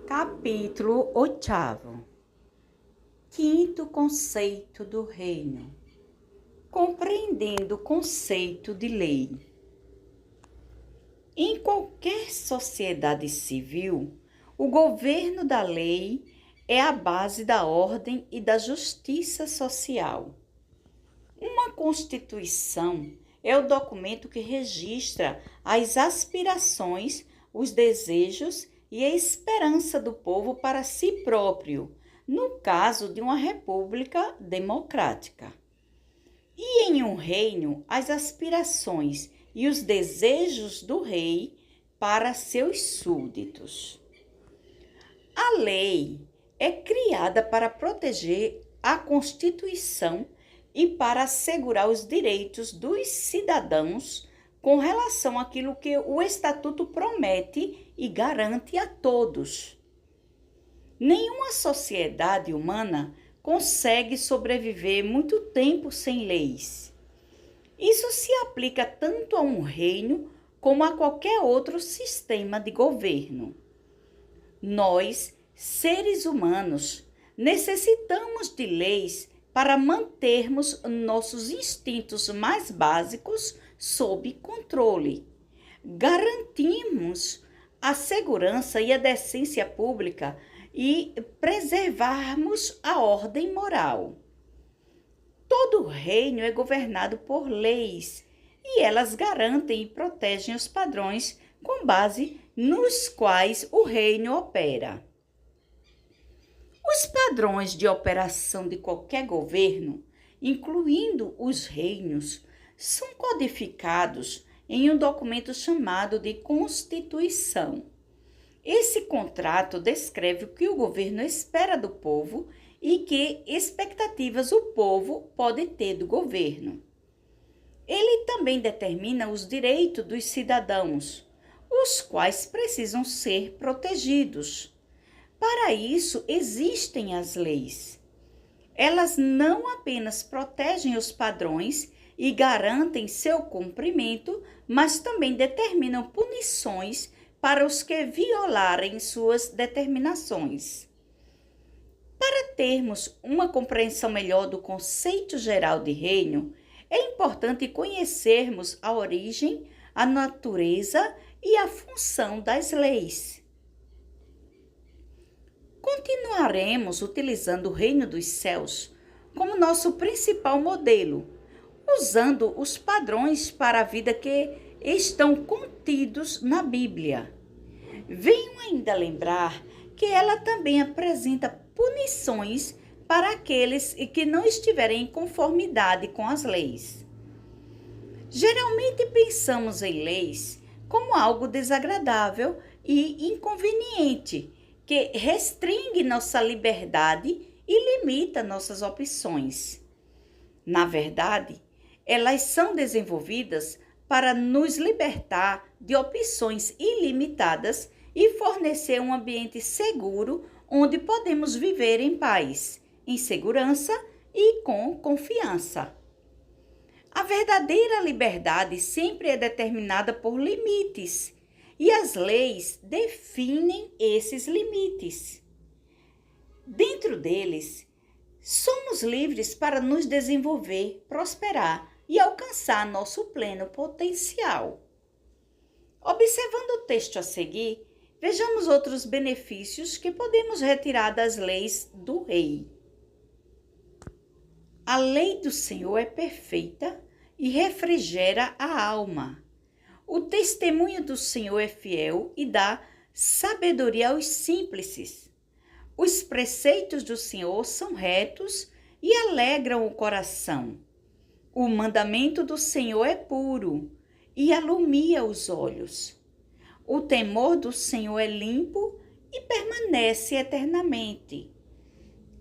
Capítulo 8. Quinto conceito do reino. Compreendendo o conceito de lei. Em qualquer sociedade civil, o governo da lei é a base da ordem e da justiça social. Uma Constituição é o documento que registra as aspirações, os desejos e a esperança do povo para si próprio, no caso de uma república democrática. E em um reino, as aspirações e os desejos do rei para seus súditos. A lei é criada para proteger a Constituição e para assegurar os direitos dos cidadãos com relação àquilo que o Estatuto promete e garante a todos. Nenhuma sociedade humana consegue sobreviver muito tempo sem leis. Isso se aplica tanto a um reino como a qualquer outro sistema de governo. Nós, seres humanos, necessitamos de leis para mantermos nossos instintos mais básicos sob controle. Garantimos a segurança e a decência pública e preservarmos a ordem moral. Todo reino é governado por leis e elas garantem e protegem os padrões com base nos quais o reino opera. Os padrões de operação de qualquer governo, incluindo os reinos, são codificados em um documento chamado de Constituição. Esse contrato descreve o que o governo espera do povo e que expectativas o povo pode ter do governo. Ele também determina os direitos dos cidadãos, os quais precisam ser protegidos. Para isso, existem as leis. Elas não apenas protegem os padrões e garantem seu cumprimento, mas também determinam punições para os que violarem suas determinações. Para termos uma compreensão melhor do conceito geral de reino, é importante conhecermos a origem, a natureza e a função das leis. Continuaremos utilizando o reino dos céus como nosso principal modelo, usando os padrões para a vida que estão contidos na Bíblia. Venho ainda lembrar que ela também apresenta punições para aqueles que não estiverem em conformidade com as leis. Geralmente pensamos em leis como algo desagradável e inconveniente, que restringe nossa liberdade e limita nossas opções. Na verdade, elas são desenvolvidas para nos libertar de opções ilimitadas e fornecer um ambiente seguro onde podemos viver em paz, em segurança e com confiança. A verdadeira liberdade sempre é determinada por limites, e as leis definem esses limites. Dentro deles, somos livres para nos desenvolver, prosperar e alcançar nosso pleno potencial. Observando o texto a seguir, vejamos outros benefícios que podemos retirar das leis do rei. A lei do Senhor é perfeita e refrigera a alma. O testemunho do Senhor é fiel e dá sabedoria aos simples. Os preceitos do Senhor são retos e alegram o coração. O mandamento do Senhor é puro e alumia os olhos. O temor do Senhor é limpo e permanece eternamente.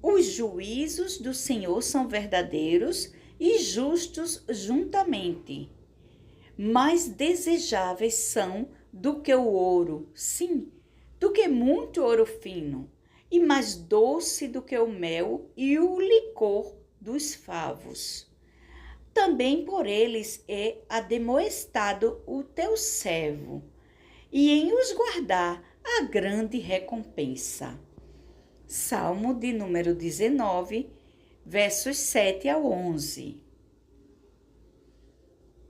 Os juízos do Senhor são verdadeiros e justos juntamente. Mais desejáveis são do que o ouro, sim, do que muito ouro fino, e mais doce do que o mel e o licor dos favos. Também por eles é ademoestado o teu servo, e em os guardar a grande recompensa. Salmo de número 19, versos 7 ao 11.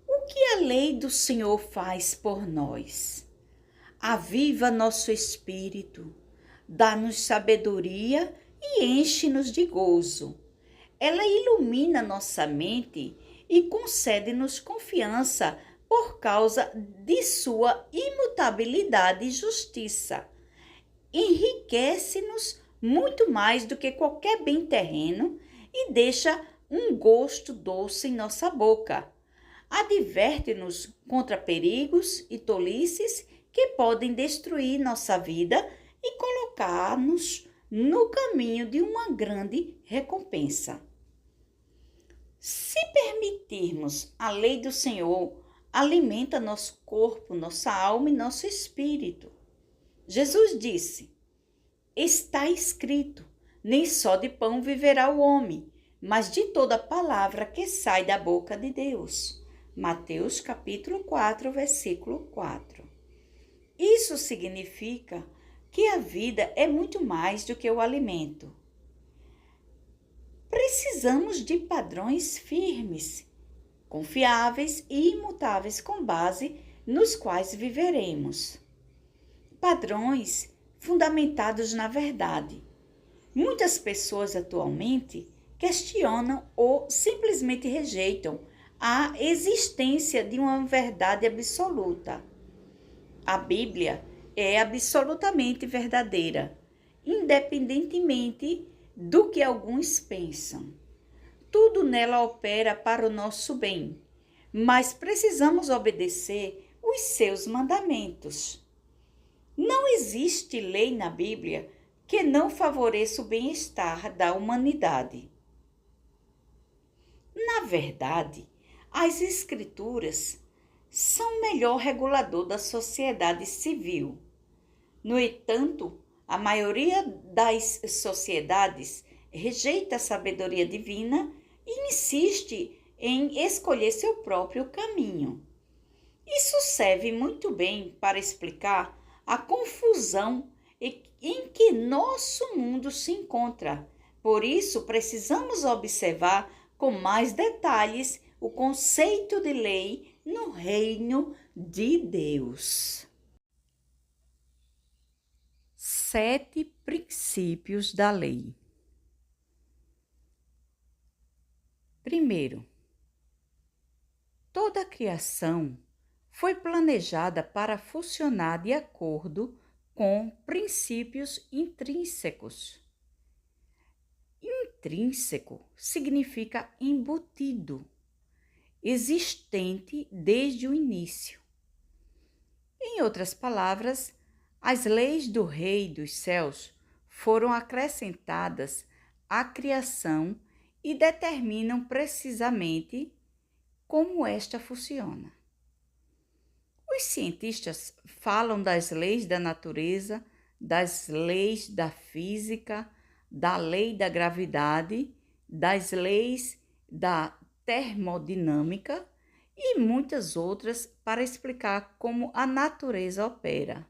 O que a lei do Senhor faz por nós? Aviva nosso espírito, dá-nos sabedoria e enche-nos de gozo. Ela ilumina nossa mente e concede-nos confiança por causa de sua imutabilidade e justiça. Enriquece-nos muito mais do que qualquer bem terreno e deixa um gosto doce em nossa boca. Adverte-nos contra perigos e tolices que podem destruir nossa vida e colocar-nos no caminho de uma grande recompensa. Se permitirmos, a lei do Senhor alimenta nosso corpo, nossa alma e nosso espírito. Jesus disse: está escrito, nem só de pão viverá o homem, mas de toda palavra que sai da boca de Deus. Mateus capítulo 4, versículo 4. Isso significa que a vida é muito mais do que o alimento. Precisamos de padrões firmes, confiáveis e imutáveis com base nos quais viveremos. Padrões fundamentados na verdade. Muitas pessoas atualmente questionam ou simplesmente rejeitam a existência de uma verdade absoluta. A Bíblia é absolutamente verdadeira, independentemente do que alguns pensam. Tudo nela opera para o nosso bem, mas precisamos obedecer os seus mandamentos. Não existe lei na Bíblia que não favoreça o bem-estar da humanidade. Na verdade, as Escrituras são o melhor regulador da sociedade civil. No entanto, a maioria das sociedades rejeita a sabedoria divina e insiste em escolher seu próprio caminho. Isso serve muito bem para explicar a confusão em que nosso mundo se encontra. Por isso, precisamos observar com mais detalhes o conceito de lei no reino de Deus. 7 princípios da lei. Primeiro, toda a criação foi planejada para funcionar de acordo com princípios intrínsecos. Intrínseco significa embutido, existente desde o início. Em outras palavras, as leis do Rei dos Céus foram acrescentadas à criação e determinam precisamente como esta funciona. Os cientistas falam das leis da natureza, das leis da física, da lei da gravidade, das leis da termodinâmica e muitas outras para explicar como a natureza opera.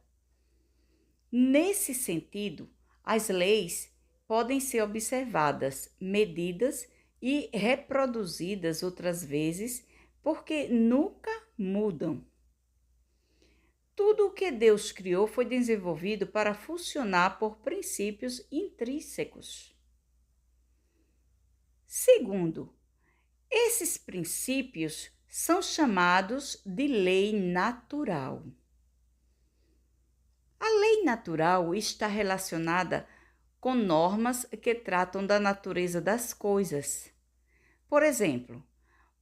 Nesse sentido, as leis podem ser observadas, medidas e reproduzidas outras vezes, porque nunca mudam. Tudo o que Deus criou foi desenvolvido para funcionar por princípios intrínsecos. Segundo, esses princípios são chamados de lei natural. A lei natural está relacionada com normas que tratam da natureza das coisas. Por exemplo,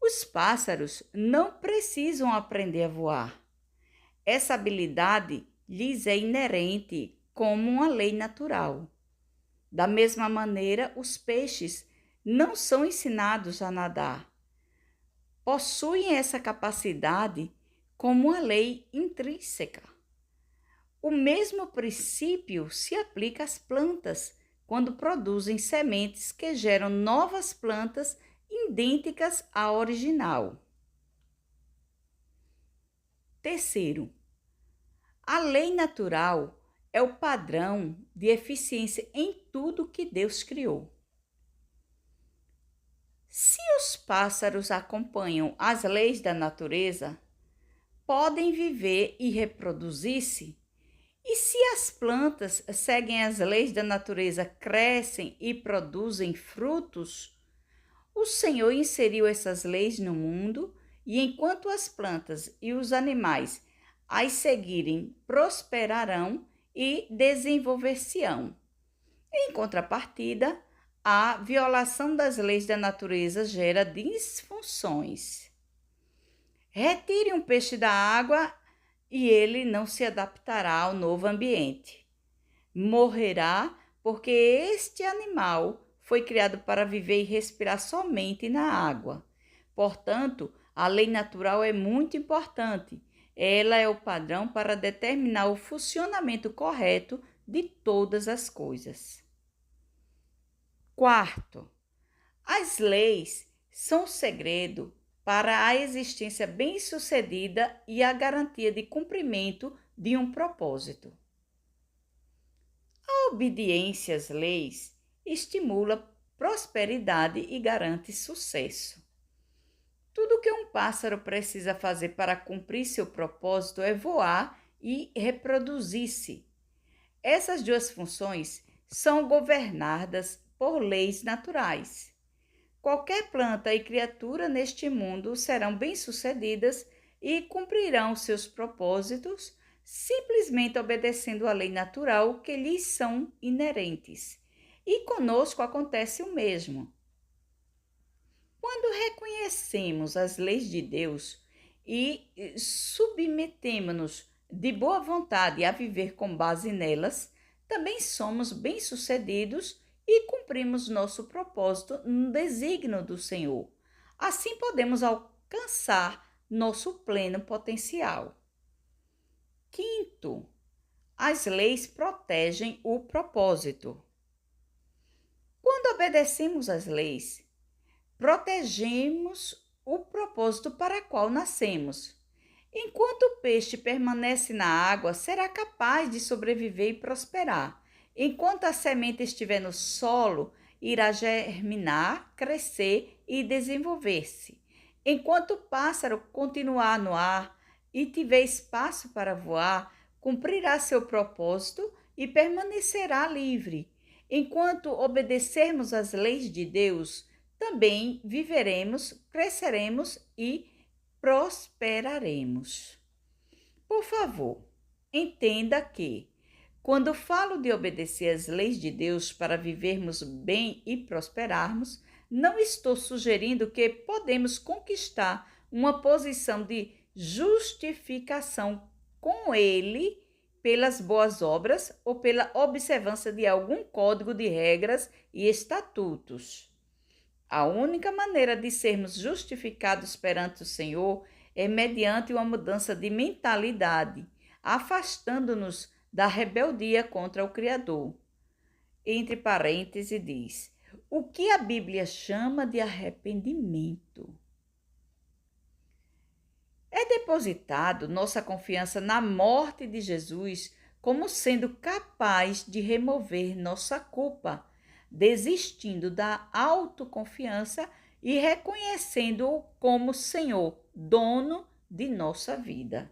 os pássaros não precisam aprender a voar. Essa habilidade lhes é inerente como uma lei natural. Da mesma maneira, os peixes não são ensinados a nadar. Possuem essa capacidade como uma lei intrínseca. O mesmo princípio se aplica às plantas, quando produzem sementes que geram novas plantas idênticas à original. Terceiro, a lei natural é o padrão de eficiência em tudo que Deus criou. Se os pássaros acompanham as leis da natureza, podem viver e reproduzir-se. E se as plantas seguem as leis da natureza, crescem e produzem frutos, o Senhor inseriu essas leis no mundo e enquanto as plantas e os animais as seguirem, prosperarão e desenvolver-se-ão. Em contrapartida, a violação das leis da natureza gera disfunções. Retire um peixe da água e ele não se adaptará ao novo ambiente. Morrerá porque este animal foi criado para viver e respirar somente na água. Portanto, a lei natural é muito importante. Ela é o padrão para determinar o funcionamento correto de todas as coisas. Quarto, as leis são o segredo para a existência bem-sucedida e a garantia de cumprimento de um propósito. A obediência às leis estimula prosperidade e garante sucesso. Tudo que um pássaro precisa fazer para cumprir seu propósito é voar e reproduzir-se. Essas duas funções são governadas por leis naturais. Qualquer planta e criatura neste mundo serão bem-sucedidas e cumprirão seus propósitos simplesmente obedecendo à lei natural que lhes são inerentes. E conosco acontece o mesmo. Quando reconhecemos as leis de Deus e submetemos-nos de boa vontade a viver com base nelas, também somos bem-sucedidos e cumprimos nosso propósito no desígnio do Senhor. Assim podemos alcançar nosso pleno potencial. Quinto, as leis protegem o propósito. Quando obedecemos às leis, protegemos o propósito para o qual nascemos. Enquanto o peixe permanece na água, será capaz de sobreviver e prosperar. Enquanto a semente estiver no solo, irá germinar, crescer e desenvolver-se. Enquanto o pássaro continuar no ar e tiver espaço para voar, cumprirá seu propósito e permanecerá livre. Enquanto obedecermos às leis de Deus, também viveremos, cresceremos e prosperaremos. Por favor, entenda que, quando falo de obedecer às leis de Deus para vivermos bem e prosperarmos, não estou sugerindo que podemos conquistar uma posição de justificação com Ele pelas boas obras ou pela observância de algum código de regras e estatutos. A única maneira de sermos justificados perante o Senhor é mediante uma mudança de mentalidade, afastando-nos da rebeldia contra o Criador. Entre parênteses diz, o que a Bíblia chama de arrependimento. É depositado nossa confiança na morte de Jesus como sendo capaz de remover nossa culpa, desistindo da autoconfiança e reconhecendo-o como Senhor, dono de nossa vida.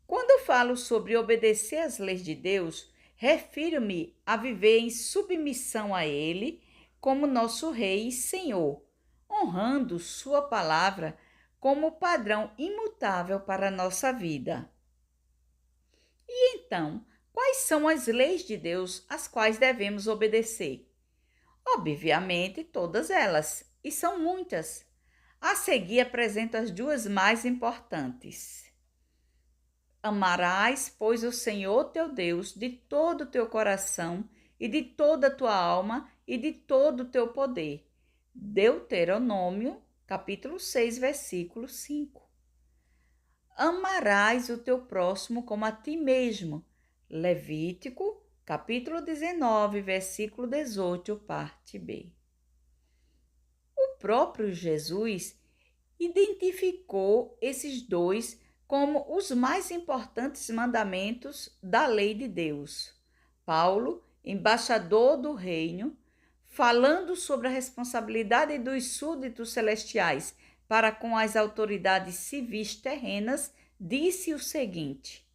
Quando falo sobre obedecer às leis de Deus, refiro-me a viver em submissão a Ele como nosso Rei e Senhor, honrando Sua palavra como padrão imutável para a nossa vida. E então, quais são as leis de Deus às quais devemos obedecer? Obviamente, todas elas, e são muitas. A seguir, apresento as duas mais importantes. Amarás, pois, o Senhor teu Deus de todo o teu coração e de toda a tua alma e de todo o teu poder. Deuteronômio, capítulo 6, versículo 5. Amarás o teu próximo como a ti mesmo. Levítico, capítulo 19, versículo 18, parte B. O próprio Jesus identificou esses dois como os mais importantes mandamentos da lei de Deus. Paulo, embaixador do reino, falando sobre a responsabilidade dos súditos celestiais para com as autoridades civis terrenas, disse o seguinte: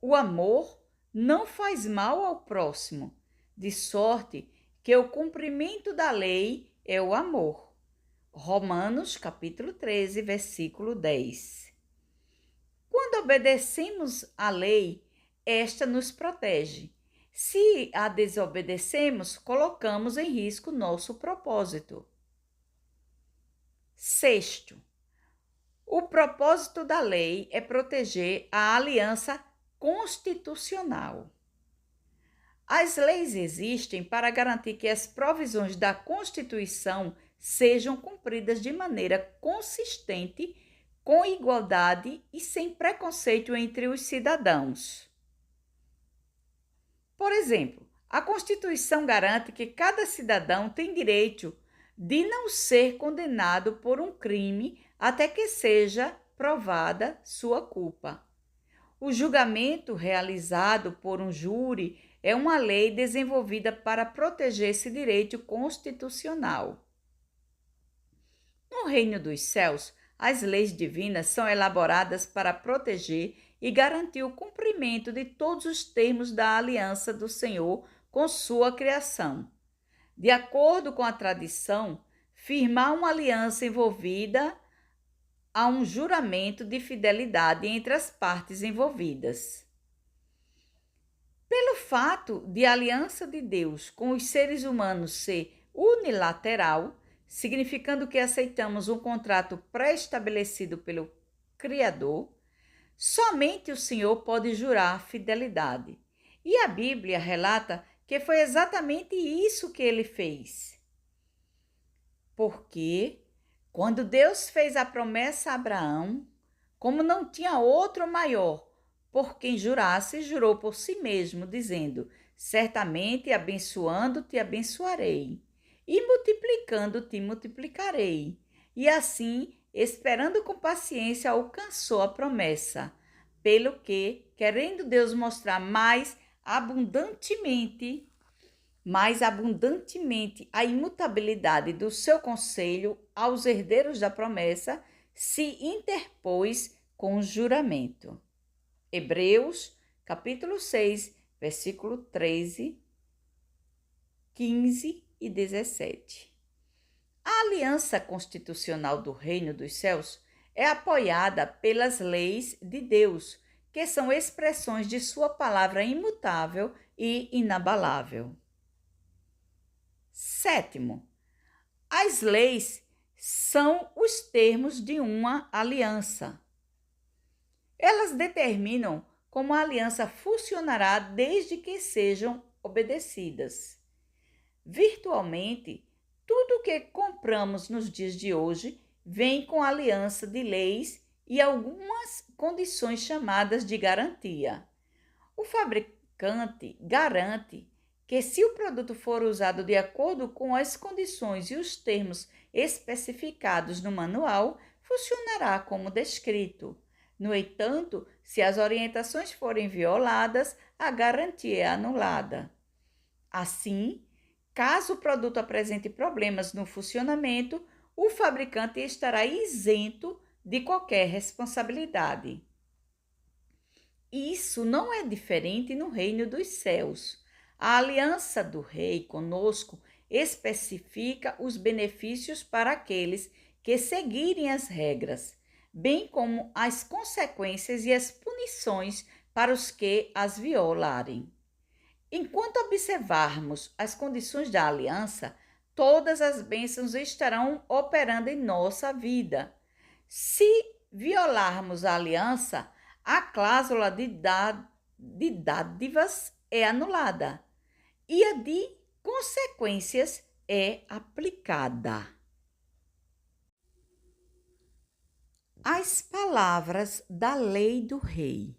o amor não faz mal ao próximo, de sorte que o cumprimento da lei é o amor. Romanos, capítulo 13, versículo 10. Quando obedecemos à lei, esta nos protege. Se a desobedecemos, colocamos em risco nosso propósito. Sexto, o propósito da lei é proteger a aliança constitucional. As leis existem para garantir que as provisões da Constituição sejam cumpridas de maneira consistente, com igualdade e sem preconceito entre os cidadãos. Por exemplo, a Constituição garante que cada cidadão tem direito de não ser condenado por um crime até que seja provada sua culpa. O julgamento realizado por um júri é uma lei desenvolvida para proteger esse direito constitucional. No reino dos céus, as leis divinas são elaboradas para proteger e garantir o cumprimento de todos os termos da aliança do Senhor com sua criação. De acordo com a tradição, firmar uma aliança envolvida a um juramento de fidelidade entre as partes envolvidas. Pelo fato de a aliança de Deus com os seres humanos ser unilateral, significando que aceitamos um contrato pré-estabelecido pelo Criador, somente o Senhor pode jurar fidelidade. E a Bíblia relata que foi exatamente isso que ele fez. Porque, quando Deus fez a promessa a Abraão, como não tinha outro maior por quem jurasse, jurou por si mesmo, dizendo: certamente abençoando-te abençoarei, e multiplicando-te multiplicarei. E assim, esperando com paciência, alcançou a promessa, pelo que, querendo Deus mostrar mais abundantemente a imutabilidade do seu conselho aos herdeiros da promessa, se interpôs com juramento. Hebreus, capítulo 6, versículo 13, 15 e 17. A aliança constitucional do reino dos céus é apoiada pelas leis de Deus, que são expressões de sua palavra imutável e inabalável. Sétimo, as leis são os termos de uma aliança. Elas determinam como a aliança funcionará desde que sejam obedecidas. Virtualmente, tudo o que compramos nos dias de hoje vem com aliança de leis e algumas condições chamadas de garantia. O fabricante garante que, se o produto for usado de acordo com as condições e os termos especificados no manual, funcionará como descrito. No entanto, se as orientações forem violadas, a garantia é anulada. Assim, caso o produto apresente problemas no funcionamento, o fabricante estará isento de qualquer responsabilidade. Isso não é diferente no reino dos céus. A aliança do rei conosco especifica os benefícios para aqueles que seguirem as regras, bem como as consequências e as punições para os que as violarem. Enquanto observarmos as condições da aliança, todas as bênçãos estarão operando em nossa vida. Se violarmos a aliança, a cláusula de dádivas é anulada e a de consequências é aplicada. As palavras da lei do rei.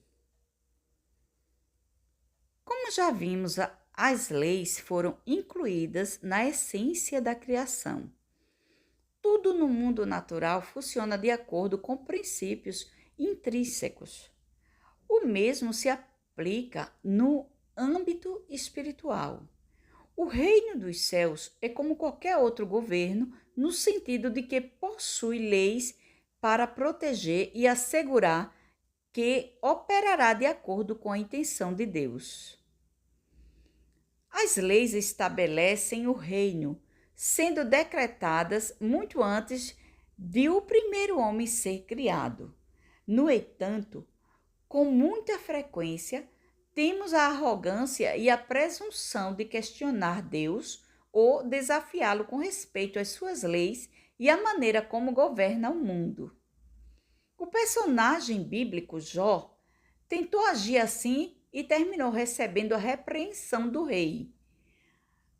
Como já vimos, as leis foram incluídas na essência da criação. Tudo no mundo natural funciona de acordo com princípios intrínsecos. O mesmo se aplica no âmbito espiritual. O reino dos céus é como qualquer outro governo, no sentido de que possui leis para proteger e assegurar que operará de acordo com a intenção de Deus. As leis estabelecem o reino, sendo decretadas muito antes de o primeiro homem ser criado. No entanto, com muita frequência, temos a arrogância e a presunção de questionar Deus ou desafiá-lo com respeito às suas leis e à maneira como governa o mundo. O personagem bíblico Jó tentou agir assim e terminou recebendo a repreensão do rei.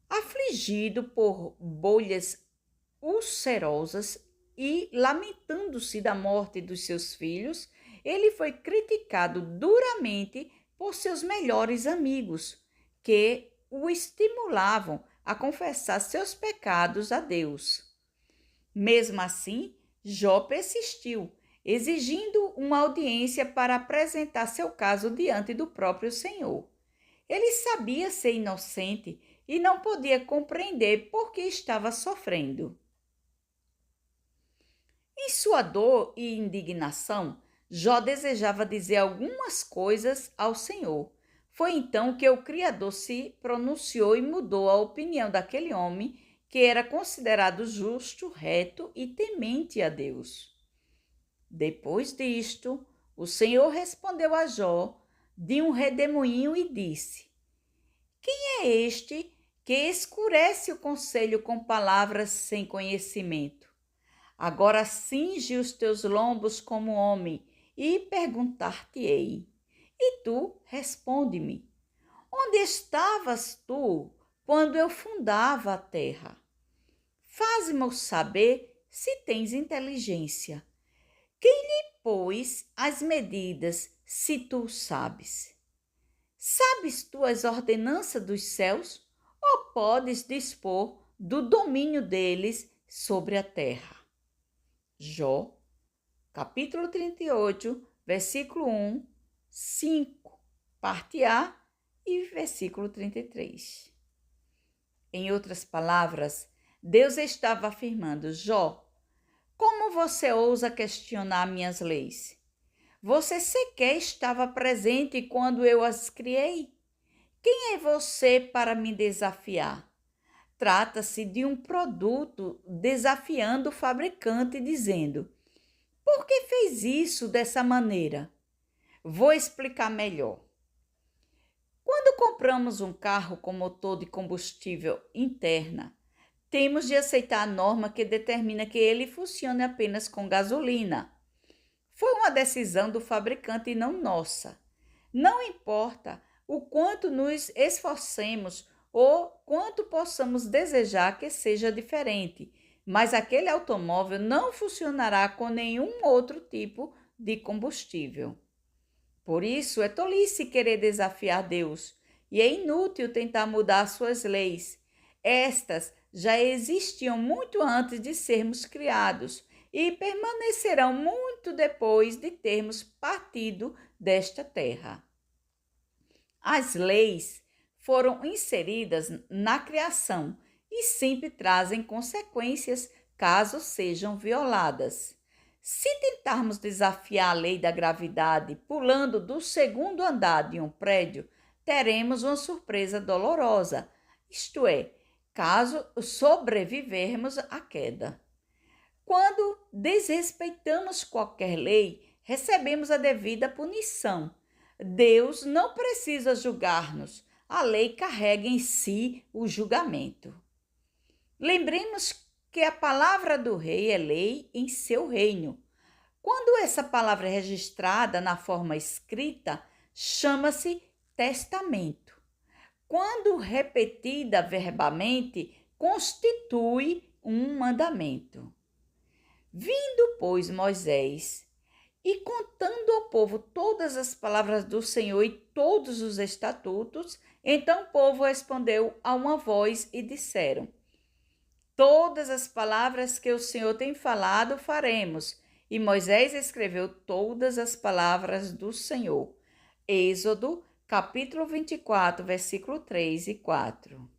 Afligido por bolhas ulcerosas e lamentando-se da morte dos seus filhos, ele foi criticado duramente por seus melhores amigos, que o estimulavam a confessar seus pecados a Deus. Mesmo assim, Jó persistiu, exigindo uma audiência para apresentar seu caso diante do próprio Senhor. Ele sabia ser inocente e não podia compreender por que estava sofrendo. Em sua dor e indignação, Jó desejava dizer algumas coisas ao Senhor. Foi então que o Criador se pronunciou e mudou a opinião daquele homem que era considerado justo, reto e temente a Deus. Depois disto, o Senhor respondeu a Jó de um redemoinho e disse: Quem é este que escurece o conselho com palavras sem conhecimento? Agora cinge os teus lombos como homem e perguntar-te-ei. E tu responde-me: Onde estavas tu quando eu fundava a terra? Faze-me saber se tens inteligência. Quem lhe pôs as medidas, se tu sabes? Sabes tu as ordenanças dos céus? Ou podes dispor do domínio deles sobre a terra? Jó, capítulo 38, versículo 1, 5, parte A e versículo 33. Em outras palavras, Deus estava afirmando: Jó, como você ousa questionar minhas leis? Você sequer estava presente quando eu as criei? Quem é você para me desafiar? Trata-se de um produto desafiando o fabricante, dizendo: Por que fez isso dessa maneira? Vou explicar melhor. Quando compramos um carro com motor de combustível interna, temos de aceitar a norma que determina que ele funcione apenas com gasolina. Foi uma decisão do fabricante e não nossa. Não importa o quanto nos esforcemos ou quanto possamos desejar que seja diferente, mas aquele automóvel não funcionará com nenhum outro tipo de combustível. Por isso, é tolice querer desafiar Deus e é inútil tentar mudar suas leis. Estas já existiam muito antes de sermos criados e permanecerão muito depois de termos partido desta terra. As leis foram inseridas na criação e sempre trazem consequências caso sejam violadas. Se tentarmos desafiar a lei da gravidade pulando do segundo andar de um prédio, teremos uma surpresa dolorosa, isto é, caso sobrevivermos à queda. Quando desrespeitamos qualquer lei, recebemos a devida punição. Deus não precisa julgar-nos, a lei carrega em si o julgamento. Lembremos que a palavra do rei é lei em seu reino. Quando essa palavra é registrada na forma escrita, chama-se testamento. Quando repetida verbalmente, constitui um mandamento. Vindo, pois, Moisés, e contando ao povo todas as palavras do Senhor e todos os estatutos, então o povo respondeu a uma voz e disseram: Todas as palavras que o Senhor tem falado faremos, E Moisés escreveu todas as palavras do Senhor. Êxodo, capítulo 24, versículo 3 e 4.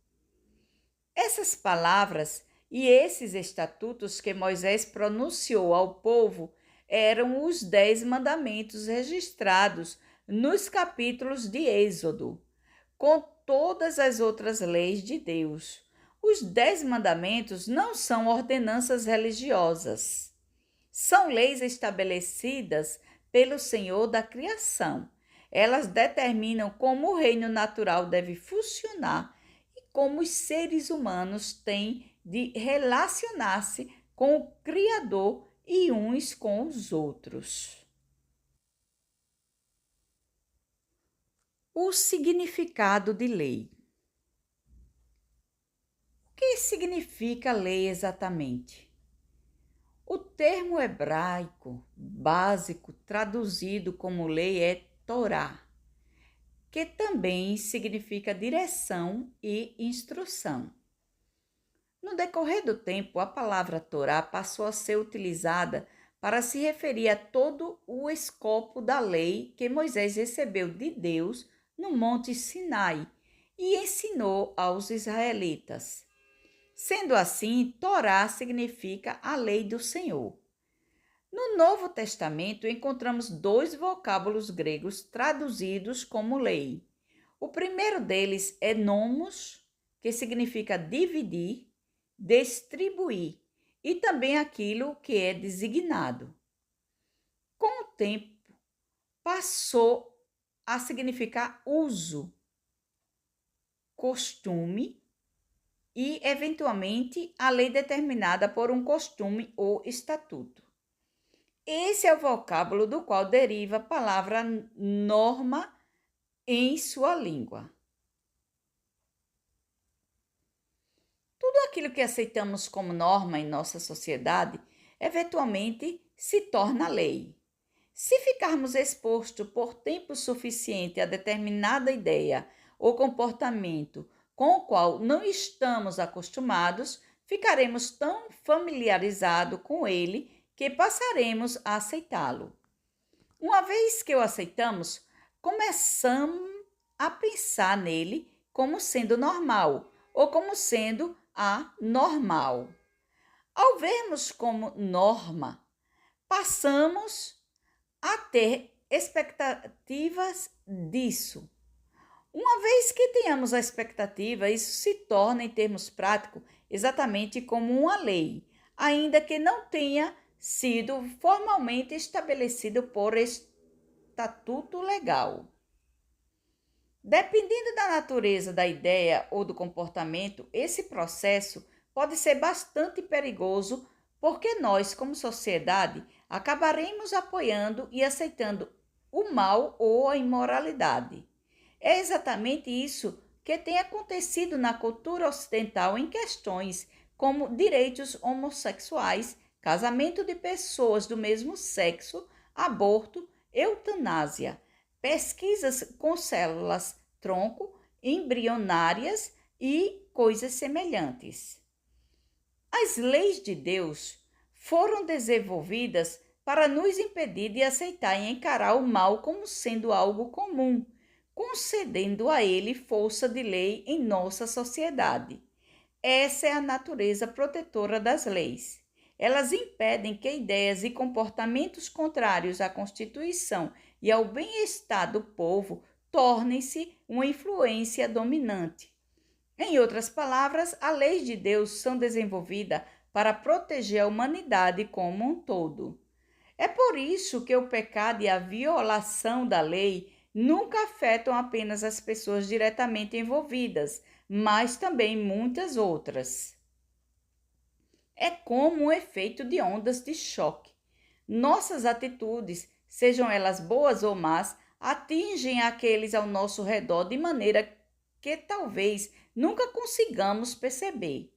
Essas palavras e esses estatutos que Moisés pronunciou ao povo eram os 10 mandamentos registrados nos capítulos de Êxodo, com todas as outras leis de Deus. Os 10 mandamentos não são ordenanças religiosas. São leis estabelecidas pelo Senhor da criação. Elas determinam como o reino natural deve funcionar e como os seres humanos têm de relacionar-se com o Criador e uns com os outros. O significado de lei. O que significa lei exatamente? O termo hebraico básico traduzido como lei é Torá, que também significa direção e instrução. No decorrer do tempo, a palavra Torá passou a ser utilizada para se referir a todo o escopo da lei que Moisés recebeu de Deus no Monte Sinai e ensinou aos israelitas. Sendo assim, Torá significa a lei do Senhor. No Novo Testamento, encontramos 2 vocábulos gregos traduzidos como lei. O primeiro deles é nomos, que significa dividir, distribuir, e também aquilo que é designado. Com o tempo, passou a significar uso, costume e, eventualmente, a lei determinada por um costume ou estatuto. Esse é o vocábulo do qual deriva a palavra norma em sua língua. Tudo aquilo que aceitamos como norma em nossa sociedade, eventualmente se torna lei. Se ficarmos expostos por tempo suficiente a determinada ideia ou comportamento com o qual não estamos acostumados, ficaremos tão familiarizados com ele que passaremos a aceitá-lo. Uma vez que o aceitamos, começamos a pensar nele como sendo normal ou como sendo anormal. Ao vermos como norma, passamos a ter expectativas disso. Uma vez que tenhamos a expectativa, isso se torna, em termos práticos, exatamente como uma lei, ainda que não tenha sido formalmente estabelecido por estatuto legal. Dependendo da natureza da ideia ou do comportamento, esse processo pode ser bastante perigoso, porque nós, como sociedade, acabaremos apoiando e aceitando o mal ou a imoralidade. É exatamente isso que tem acontecido na cultura ocidental em questões como direitos homossexuais, casamento de pessoas do mesmo sexo, aborto, eutanásia, pesquisas com células tronco, embrionárias e coisas semelhantes. As leis de Deus foram desenvolvidas para nos impedir de aceitar e encarar o mal como sendo algo comum, concedendo a ele força de lei em nossa sociedade. Essa é a natureza protetora das leis. Elas impedem que ideias e comportamentos contrários à Constituição e ao bem-estar do povo tornem-se uma influência dominante. Em outras palavras, as leis de Deus são desenvolvidas para proteger a humanidade como um todo. É por isso que o pecado e a violação da lei nunca afetam apenas as pessoas diretamente envolvidas, mas também muitas outras. É como um efeito de ondas de choque. Nossas atitudes, sejam elas boas ou más, atingem aqueles ao nosso redor de maneira que talvez nunca consigamos perceber.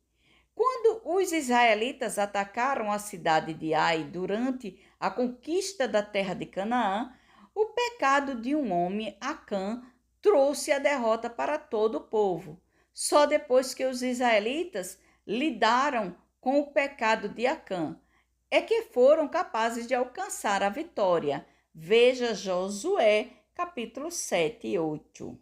Quando os israelitas atacaram a cidade de Ai durante a conquista da terra de Canaã, o pecado de um homem, Acã, trouxe a derrota para todo o povo. Só depois que os israelitas lidaram com o pecado de Acã é que foram capazes de alcançar a vitória. Veja Josué, capítulo 7 e 8.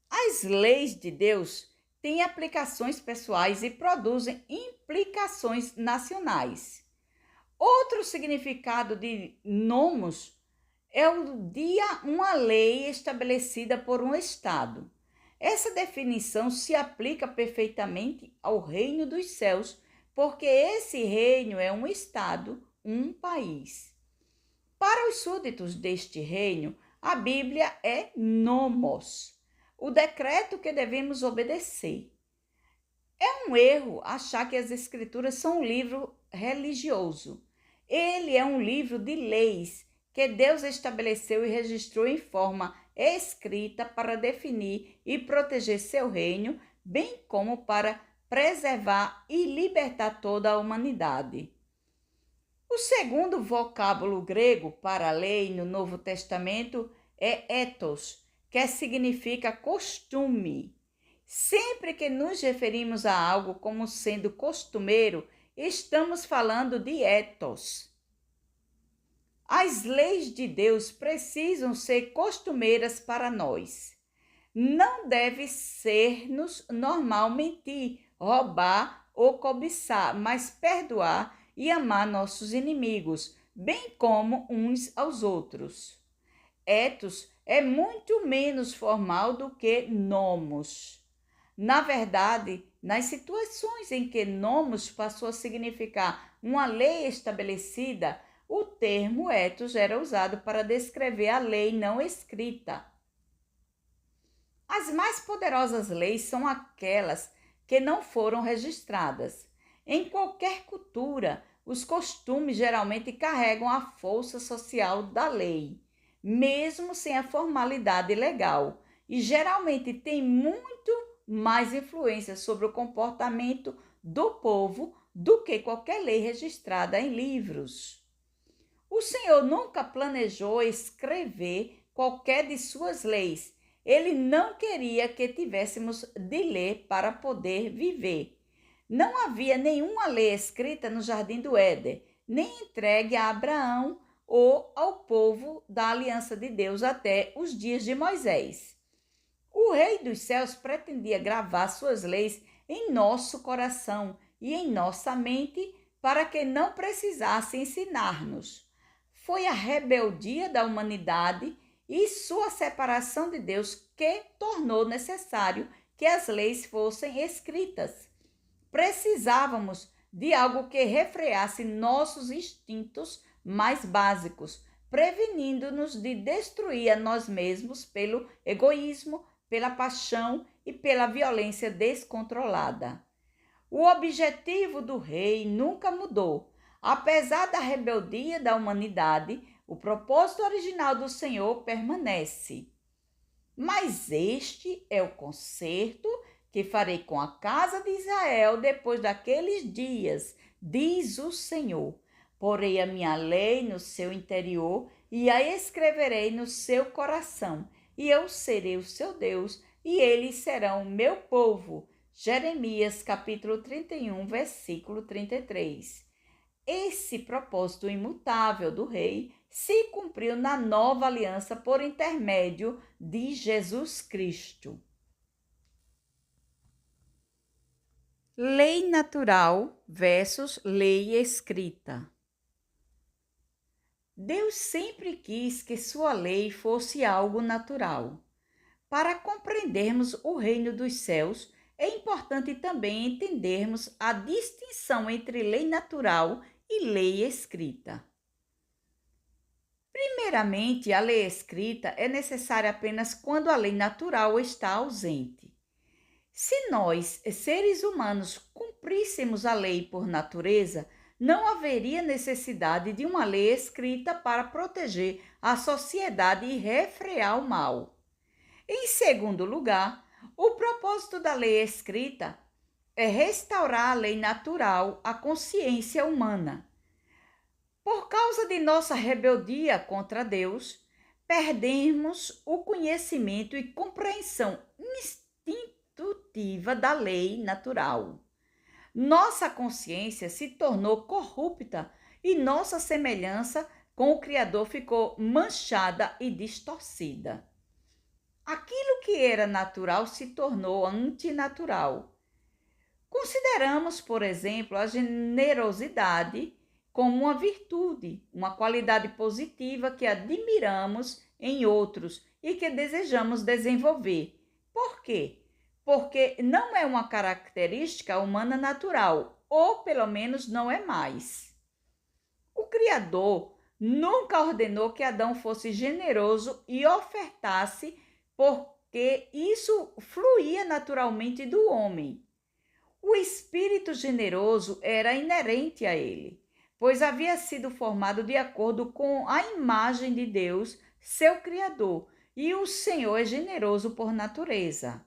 As leis de Deus têm aplicações pessoais e produzem implicações nacionais. Outro significado de nomos é o de uma lei estabelecida por um Estado. Essa definição se aplica perfeitamente ao reino dos céus, porque esse reino é um Estado, um país. Para os súditos deste reino, a Bíblia é nomos, o decreto que devemos obedecer. É um erro achar que as Escrituras são um livro religioso. Ele é um livro de leis que Deus estabeleceu e registrou em forma escrita para definir e proteger seu reino, bem como para preservar e libertar toda a humanidade. O segundo vocábulo grego para lei no Novo Testamento é ethos, que significa costume. Sempre que nos referimos a algo como sendo costumeiro, estamos falando de ethos. As leis de Deus precisam ser costumeiras para nós. Não deve ser-nos normal mentir, roubar ou cobiçar, mas perdoar e amar nossos inimigos, bem como uns aos outros. Ethos é muito menos formal do que nomos. Na verdade, nas situações em que nomos passou a significar uma lei estabelecida, o termo ethos era usado para descrever a lei não escrita. As mais poderosas leis são aquelas que não foram registradas. Em qualquer cultura, os costumes geralmente carregam a força social da lei, mesmo sem a formalidade legal, e geralmente têm muito mais influência sobre o comportamento do povo do que qualquer lei registrada em livros. O Senhor nunca planejou escrever qualquer de suas leis. Ele não queria que tivéssemos de ler para poder viver. Não havia nenhuma lei escrita no Jardim do Éden, nem entregue a Abraão ou ao povo da aliança de Deus até os dias de Moisés. O Rei dos Céus pretendia gravar suas leis em nosso coração e em nossa mente para que não precisasse ensinar-nos. Foi a rebeldia da humanidade e sua separação de Deus que tornou necessário que as leis fossem escritas. Precisávamos de algo que refreasse nossos instintos mais básicos, prevenindo-nos de destruir a nós mesmos pelo egoísmo, pela paixão e pela violência descontrolada. O objetivo do rei nunca mudou. Apesar da rebeldia da humanidade, o propósito original do Senhor permanece. Mas este é o concerto que farei com a casa de Israel depois daqueles dias, diz o Senhor. Porei a minha lei no seu interior e a escreverei no seu coração, e eu serei o seu Deus, e eles serão o meu povo. Jeremias, capítulo 31, versículo 33. Esse propósito imutável do rei se cumpriu na nova aliança por intermédio de Jesus Cristo. Lei natural versus lei escrita. Deus sempre quis que sua lei fosse algo natural. Para compreendermos o reino dos céus, é importante também entendermos a distinção entre lei natural e lei escrita. Primeiramente, a lei escrita é necessária apenas quando a lei natural está ausente. Se nós, seres humanos, cumpríssemos a lei por natureza, não haveria necessidade de uma lei escrita para proteger a sociedade e refrear o mal. Em segundo lugar, o propósito da lei escrita é restaurar a lei natural à consciência humana. Por causa de nossa rebeldia contra Deus, perdemos o conhecimento e compreensão instintiva da lei natural. Nossa consciência se tornou corrupta e nossa semelhança com o Criador ficou manchada e distorcida. Aquilo que era natural se tornou antinatural. Consideramos, por exemplo, a generosidade como uma virtude, uma qualidade positiva que admiramos em outros e que desejamos desenvolver. Por quê? Porque não é uma característica humana natural, ou pelo menos não é mais. O Criador nunca ordenou que Adão fosse generoso e ofertasse, porque isso fluía naturalmente do homem. O espírito generoso era inerente a ele, pois havia sido formado de acordo com a imagem de Deus, seu Criador, e o Senhor é generoso por natureza.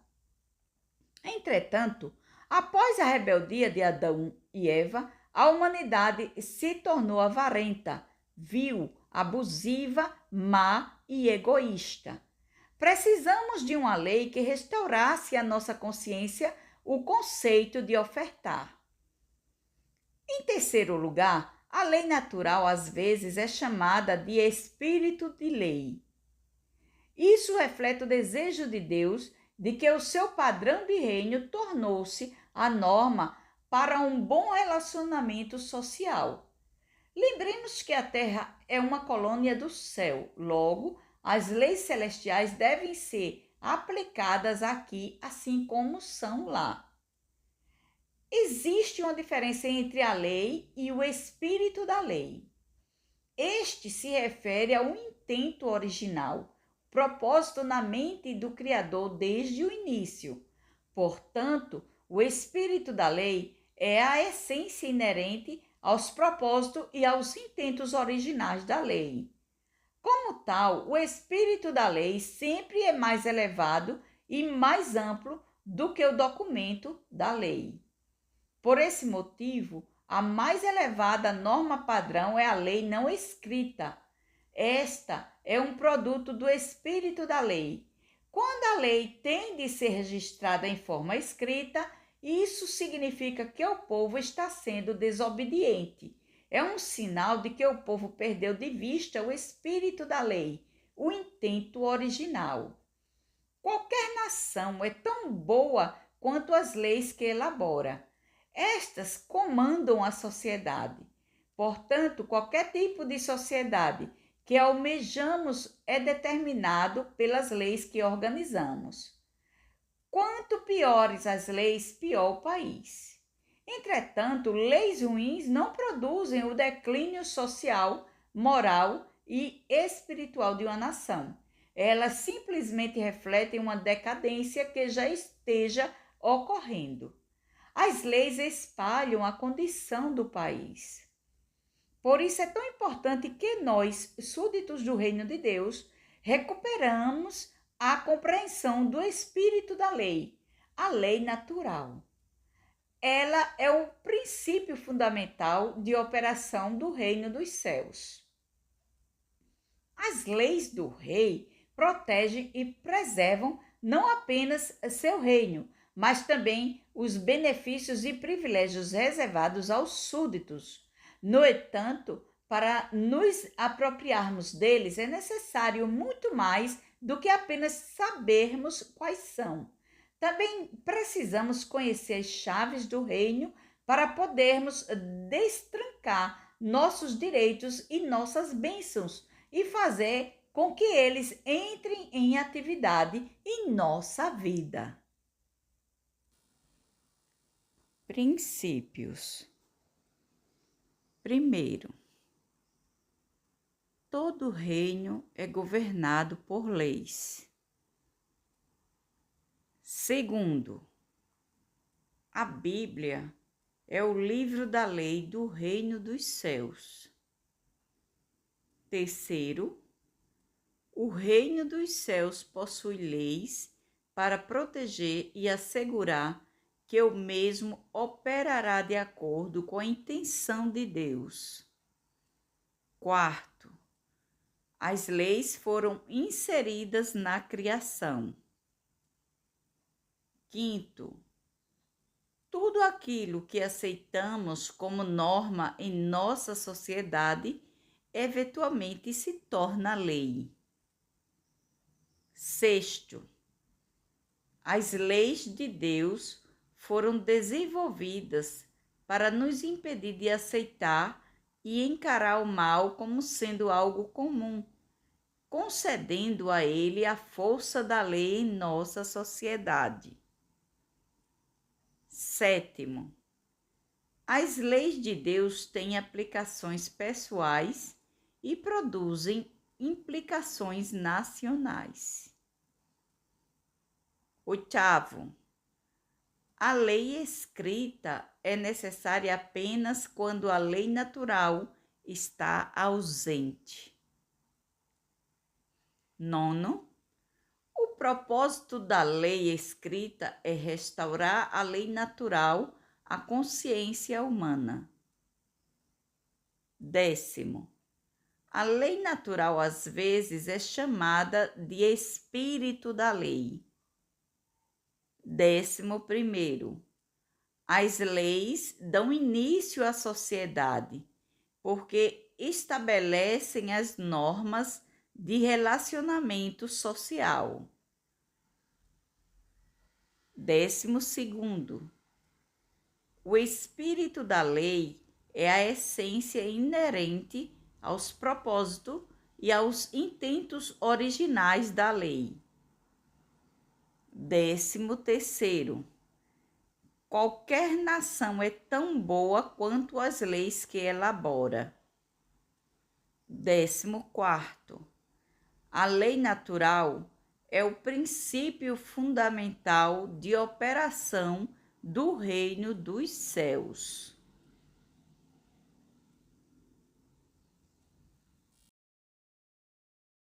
Entretanto, após a rebeldia de Adão e Eva, a humanidade se tornou avarenta, vil, abusiva, má e egoísta. Precisamos de uma lei que restaurasse a nossa consciência o conceito de ofertar. Em terceiro lugar, a lei natural às vezes é chamada de espírito de lei. Isso reflete o desejo de Deus de que o seu padrão de reino tornou-se a norma para um bom relacionamento social. Lembremos que a Terra é uma colônia do céu, logo, as leis celestiais devem ser aplicadas aqui, assim como são lá. Existe uma diferença entre a lei e o espírito da lei. Este se refere ao intento original, propósito na mente do Criador desde o início. Portanto, o espírito da lei é a essência inerente aos propósitos e aos intentos originais da lei. Como tal, o espírito da lei sempre é mais elevado e mais amplo do que o documento da lei. Por esse motivo, a mais elevada norma padrão é a lei não escrita. Esta é um produto do espírito da lei. Quando a lei tem de ser registrada em forma escrita, isso significa que o povo está sendo desobediente. É um sinal de que o povo perdeu de vista o espírito da lei, o intento original. Qualquer nação é tão boa quanto as leis que elabora. Estas comandam a sociedade. Portanto, qualquer tipo de sociedade que almejamos é determinado pelas leis que organizamos. Quanto piores as leis, pior o país. Entretanto, leis ruins não produzem o declínio social, moral e espiritual de uma nação. Elas simplesmente refletem uma decadência que já esteja ocorrendo. As leis espalham a condição do país. Por isso é tão importante que nós, súditos do reino de Deus, recuperamos a compreensão do espírito da lei, a lei natural. Ela é o princípio fundamental de operação do reino dos céus. As leis do rei protegem e preservam não apenas seu reino, mas também os benefícios e privilégios reservados aos súditos. No entanto, para nos apropriarmos deles é necessário muito mais do que apenas sabermos quais são. Também precisamos conhecer as chaves do reino para podermos destrancar nossos direitos e nossas bênçãos e fazer com que eles entrem em atividade em nossa vida. Princípios. Primeiro, todo reino é governado por leis. Segundo, a Bíblia é o livro da lei do reino dos céus. Terceiro, o reino dos céus possui leis para proteger e assegurar que o mesmo operará de acordo com a intenção de Deus. Quarto, as leis foram inseridas na criação. Quinto, tudo aquilo que aceitamos como norma em nossa sociedade eventualmente se torna lei. Sexto, as leis de Deus foram desenvolvidas para nos impedir de aceitar e encarar o mal como sendo algo comum, concedendo a ele a força da lei em nossa sociedade. Sétimo, as leis de Deus têm aplicações pessoais e produzem implicações nacionais. Oitavo, a lei escrita é necessária apenas quando a lei natural está ausente. Nono, o propósito da lei escrita é restaurar a lei natural à consciência humana. Décimo, a lei natural às vezes é chamada de espírito da lei. 11º, as leis dão início à sociedade, porque estabelecem as normas de relacionamento social. 12º, o espírito da lei é a essência inerente aos propósitos e aos intentos originais da lei. 13º, qualquer nação é tão boa quanto as leis que elabora. 14º, a lei natural é o princípio fundamental de operação do reino dos céus.